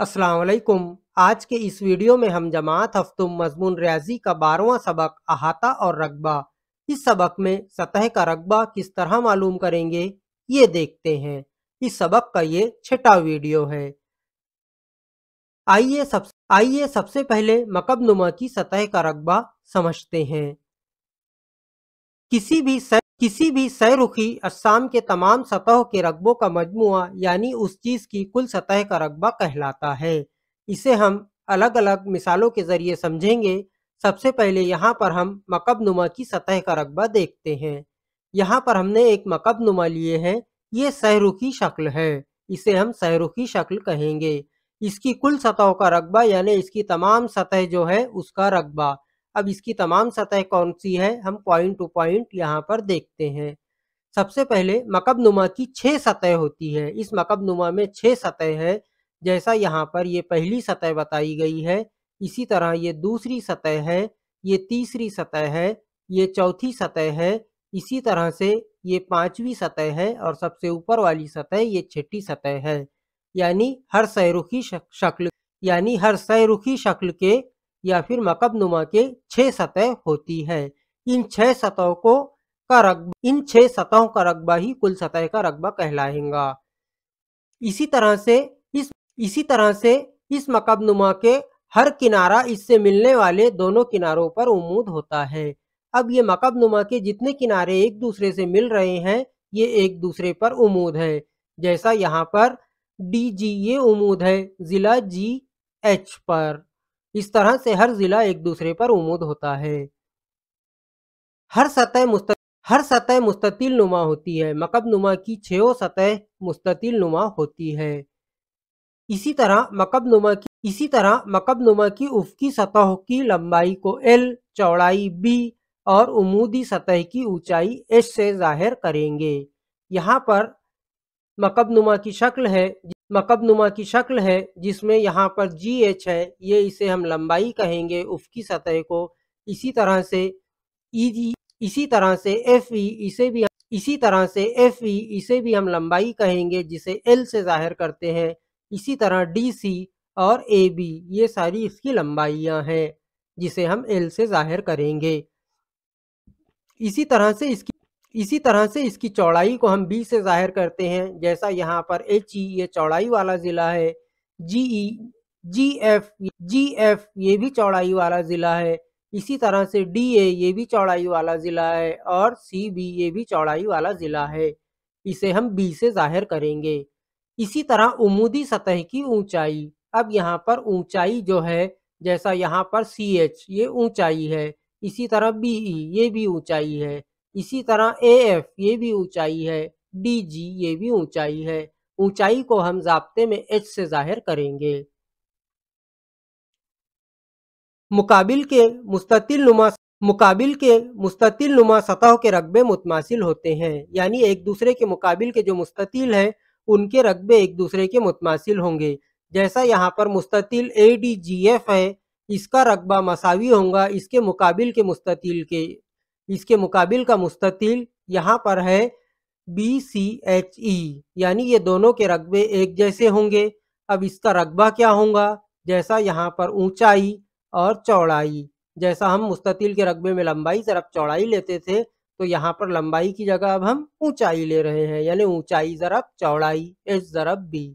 अस्सलाम वालेकुम। आज के इस वीडियो में हम जमात हफ्तुम मजमून रियाजी का 12वां सबक अहाता और रकबा, इस सबक में सतह का रकबा किस तरह मालूम करेंगे ये देखते हैं। इस सबक का ये छठा वीडियो है। आइए सबसे पहले मकब नुमा की सतह का रकबा समझते हैं। किसी भी सैरुखी अज्साम के तमाम सतहों के रकबों का मजमुआ यानी उस चीज की कुल सतह का रकबा कहलाता है। इसे हम अलग अलग मिसालों के जरिए समझेंगे। सबसे पहले यहाँ पर हम मकब नुमा की सतह का रकबा देखते हैं। यहाँ पर हमने एक मकब नुमा लिए हैं। ये सहरुखी शक्ल है, इसे हम सहरुखी शक्ल कहेंगे। इसकी कुल सतहों का रकबा यानी इसकी तमाम सतह जो है उसका रकबा। अब इसकी तमाम सतह कौन सी है, हम पॉइंट टू पॉइंट यहाँ पर देखते हैं। सबसे पहले मकब नुमा की 6 सतह होती है। इस मकब नुमा में 6 सतह है। जैसा यहाँ पर ये पहली सतह बताई गई है, इसी तरह ये दूसरी सतह है, ये तीसरी सतह है, ये चौथी सतह है, इसी तरह से ये पांचवी सतह है और सबसे ऊपर वाली सतह ये छठी सतह है। यानी हर सहरुखी शक्ल के या फिर मकब नुमा के 6 सतह होती है। इन 6 सतहों का रकबा ही कुल सतह का रकबा कहलाएगा। इसी तरह से इस मकब नुमा के हर किनारा इससे मिलने वाले दोनों किनारों पर उमूद होता है। अब ये मकब नुमा के जितने किनारे एक दूसरे से मिल रहे हैं, ये एक दूसरे पर उमूद है। जैसा यहाँ पर DG ये उमूद है जिला GH पर। इस तरह से हर जिला एक दूसरे पर उमूद होता है। हर सतह मुस्ततिल नुमा होती है। मकब नुमा की 6 सतह मुस्ततिल नुमा होती है। इसी तरह मकब नुमा की उफ़क़ी सतहों की लंबाई को L, चौड़ाई B और उमूदी सतह की ऊंचाई H से जाहिर करेंगे। यहाँ पर मकब नुमा की शक्ल है जिसमें यहाँ पर GH है, ये इसे हम लंबाई कहेंगे उफ़क़ी सतह को। इसी तरह से FE इसे भी हम लंबाई कहेंगे जिसे L से जाहिर करते हैं। इसी तरह DC और AB ये सारी इसकी लंबाइयाँ हैं जिसे हम L से जाहिर करेंगे। इसी तरह से इसकी चौड़ाई को हम B से जाहिर करते हैं। जैसा यहाँ पर HE ये चौड़ाई वाला ज़िला है, GF ये भी चौड़ाई वाला ज़िला है। इसी तरह से DA ये भी चौड़ाई वाला ज़िला है और CB ये भी चौड़ाई वाला ज़िला है। इसे हम B से जाहिर करेंगे। इसी तरह उमूदी सतह की ऊंचाई। अब यहाँ पर ऊंचाई जो है, जैसा यहाँ पर CH ये ऊंचाई है, इसी तरह BE ये भी ऊंचाई है, इसी तरह AF ये भी ऊंचाई है, DG ये भी ऊंचाई है। ऊंचाई को हम ज़ाब्ते में H से जाहिर करेंगे। मुकाबिल के मुस्ततिल नुमा सतहों के रकबे मुतमासिल होते हैं। यानी एक दूसरे के मुकाबिल के जो मुस्ततिल हैं उनके रकबे एक दूसरे के मुतमासिल होंगे। जैसा यहाँ पर मुस्ततिल ADGF है, इसका रकबा मसावी होगा इसके मुकाबिल का मुस्ततिल यहाँ पर है BCHE, यानी ये दोनों के रकबे एक जैसे होंगे। अब इसका रकबा क्या होगा, जैसा यहाँ पर ऊंचाई और चौड़ाई। जैसा हम मुस्ततिल के रकबे में लंबाई ज़रब चौड़ाई लेते थे, तो यहाँ पर लंबाई की जगह अब हम ऊंचाई ले रहे हैं, यानी ऊंचाई ज़रब चौड़ाई H ज़रब B।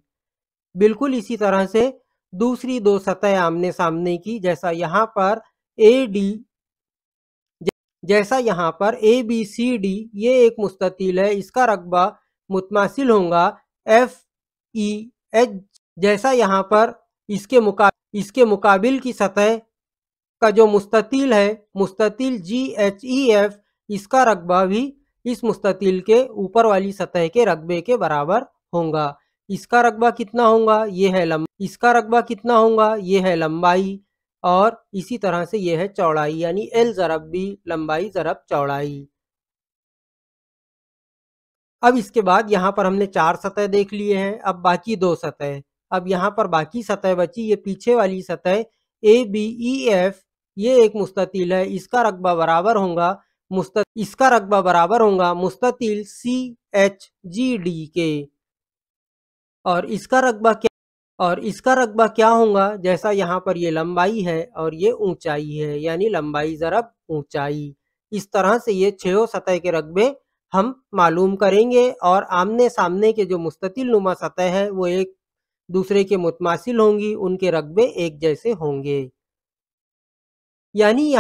बिल्कुल इसी तरह से दूसरी दो सतह आमने सामने की, जैसा यहाँ पर ABCD ये एक मुस्ततिल है, इसका रकबा मुतमासिल होगा FEH। जैसा यहाँ पर इसके मुकाबिल की सतह का जो मुस्ततिल है, मुस्ततिल GHEF, इसका रकबा भी इस मुस्ततिल के ऊपर वाली सतह के रकबे के बराबर होगा। इसका रकबा कितना होगा, ये है लंबाई और इसी तरह से ये है चौड़ाई, यानी L ज़रब B लंबाई ज़रब चौड़ाई। अब इसके बाद यहाँ पर हमने 4 सतह देख लिए हैं। अब बाकी 2 सतह। अब यहाँ पर बाकी सतह बची, ये पीछे वाली सतह ABEF ये एक मुस्ततिल है, इसका रकबा बराबर होगा मुस्ततिल CHGD के। और इसका रकबा और इसका रकबा क्या होगा, जैसा यहाँ पर ये लंबाई है और ये ऊंचाई है, यानी लंबाई ज़रब ऊंचाई। इस तरह से ये 6 सतह के रकबे हम मालूम करेंगे और आमने सामने के जो मुस्ततिल नुमा सतह है वो एक दूसरे के मुतमासिल होंगी, उनके रकबे एक जैसे होंगे। यानी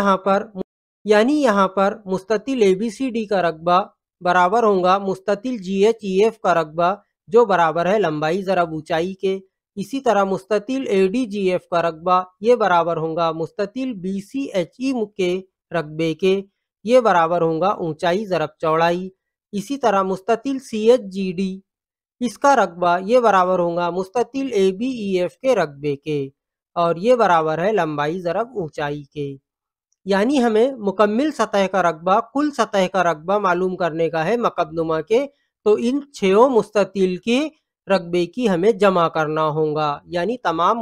यहाँ पर मुस्ततिल ABCD का रकबा बराबर होगा मुस्ततिल GHEF का रकबा, जो बराबर है लंबाई ज़रब ऊंचाई के। इसी तरह मुस्ततिल ADGF का रकबा ये बराबर होगा मुस्ततिल BCHE के रकबे के, ये बराबर होगा ऊंचाई ज़रब चौड़ाई। इसी तरह मुस्ततिल CHGD इसका रकबा ये बराबर होगा मुस्ततिल ABEF के रकबे के, और ये बराबर है लंबाई ज़रब ऊंचाई के। यानी हमें मुकम्मिल सतह का रकबा कुल सतह का रकबा मालूम करने का है मकबनुमा के, तो इन 6 मुस्ततिल के रकबे की हमें जमा करना होगा, यानी तमाम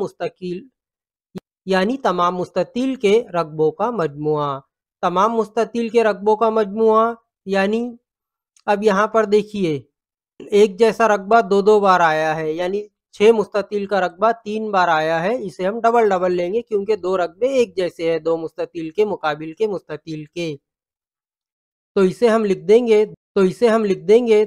मुस्ततिल के रकबों का मजमुआ। तमाम मुस्ततिल के रकबों का मजमुआ यानी अब यहाँ पर देखिए एक जैसा रकबा 2 बार आया है, यानी 6 मुस्ततिल का रकबा 3 बार आया है। इसे हम डबल लेंगे क्योंकि 2 रकबे एक जैसे हैं 2 मुस्ततिल के मुकाबिल के मुस्ततिल के। तो इसे हम लिख देंगे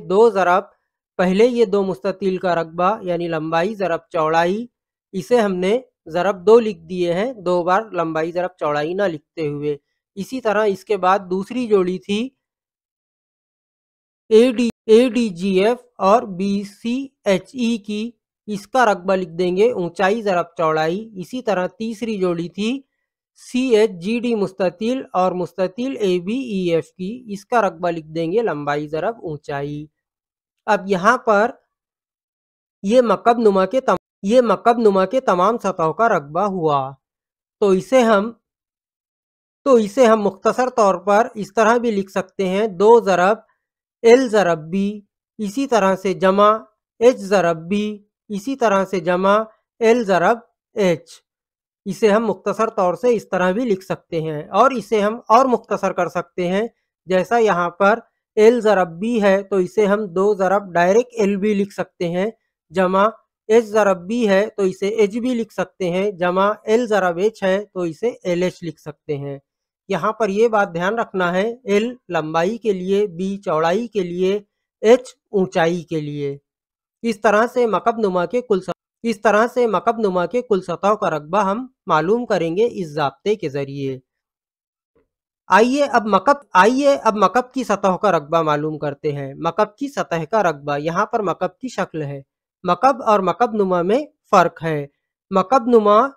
2 ज़रब पहले ये 2 मुस्ततिल का रकबा यानी लंबाई ज़रब चौड़ाई, इसे हमने ज़रब 2 लिख दिए हैं, 2 बार लंबाई ज़रब चौड़ाई ना लिखते हुए। इसी तरह इसके बाद दूसरी जोड़ी थी ADGF और BCHE की, इसका रकबा लिख देंगे ऊंचाई ज़रब चौड़ाई। इसी तरह तीसरी जोड़ी थी CHGD मुस्ततिल और मुस्ततिल ABEF की, इसका रकबा लिख देंगे लंबाई ज़रब ऊंचाई। अब यहाँ पर ये मकबनुमा के तमाम सतहों का रकबा हुआ। तो इसे हम मुख्तसर तौर पर इस तरह भी लिख सकते हैं 2 ज़रब L ज़रब B, इसी तरह से जमा H ज़रब B, इसी तरह से जमा L ज़रब H। इसे हम मुख्तसर तौर से इस तरह भी लिख सकते हैं और इसे हम और मुख्तसर कर सकते हैं, जैसा यहाँ पर L ज़रब B है तो इसे हम 2 ज़रब डायरेक्ट LB लिख सकते हैं, जमा H ज़रब B है तो इसे HB लिख सकते हैं, जमा L ज़रब H है तो इसे LH लिख सकते हैं। यहाँ पर ये बात ध्यान रखना है, L लंबाई के लिए, B चौड़ाई के लिए, H ऊंचाई के लिए। इस तरह से मकबनुमा के कुल सतहों का रकबा हम मालूम करेंगे इस ज़ाब्ते के ज़रिए। आइए अब मकब की सतहों का रकबा मालूम करते हैं। मकब की सतह का रकबा, यहाँ पर मकब की शक्ल है। मकब और मकबनुमा में फ़र्क है। मकबनुमा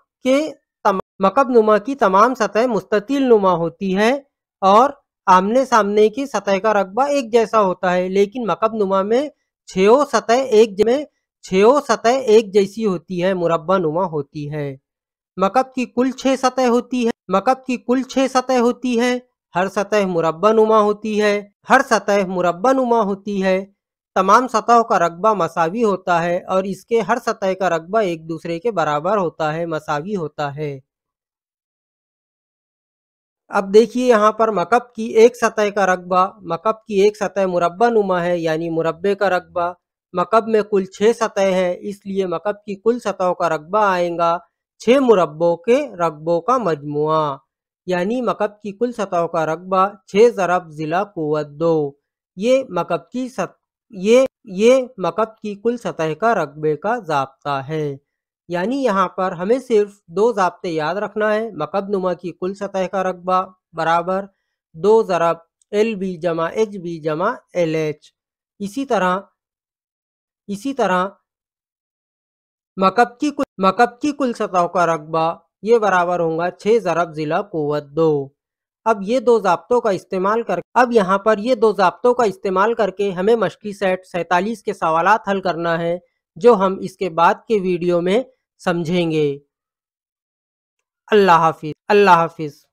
की तमाम सतह मुस्ततिल नुमा होती है और आमने सामने की सतह का रकबा एक जैसा होता है, लेकिन मकबनुमा में 6 सतह एक जैसी होती है, मुरब्बा नुमा होती है। मकब की कुल 6 सतह होती है। हर सतह मुरब्बा नुमा होती है। तमाम सतहों का रकबा मसावी होता है और इसके हर सतह का रकबा एक दूसरे के बराबर होता है, मसावी होता है। अब देखिए यहाँ पर मकब की एक सतह मुरब्बा नुमा है, यानी मुरब्बे का रकबा। मकब में कुल 6 सतह है, इसलिए मकब की कुल सतहों का रकबा आएगा 6 मुरब्बों के रकबों का मजमुआ, यानी मकब की कुल सतहों का रकबा 6 ज़रब ज़िला कुव्वत 2। ये मकब की कुल सतह का रकबे का ज़ाब्ता है। यानी यहाँ पर हमें सिर्फ 2 ज़ाब्ते याद रखना है। मकबनुमा की कुल सतह का रकबा बराबर 2 ज़रब LB जमा HB जमा LH। इसी तरह मकब की कुल सतहों का रकबा ये बराबर होगा 6 ज़रब ज़िला कुव्वत 2। अब यहाँ पर ये 2 ज़ाब्तों का इस्तेमाल करके हमें मश्की सेट 47 के सवालात हल करना है, जो हम इसके बाद के वीडियो में समझेंगे। अल्लाह हाफिज़।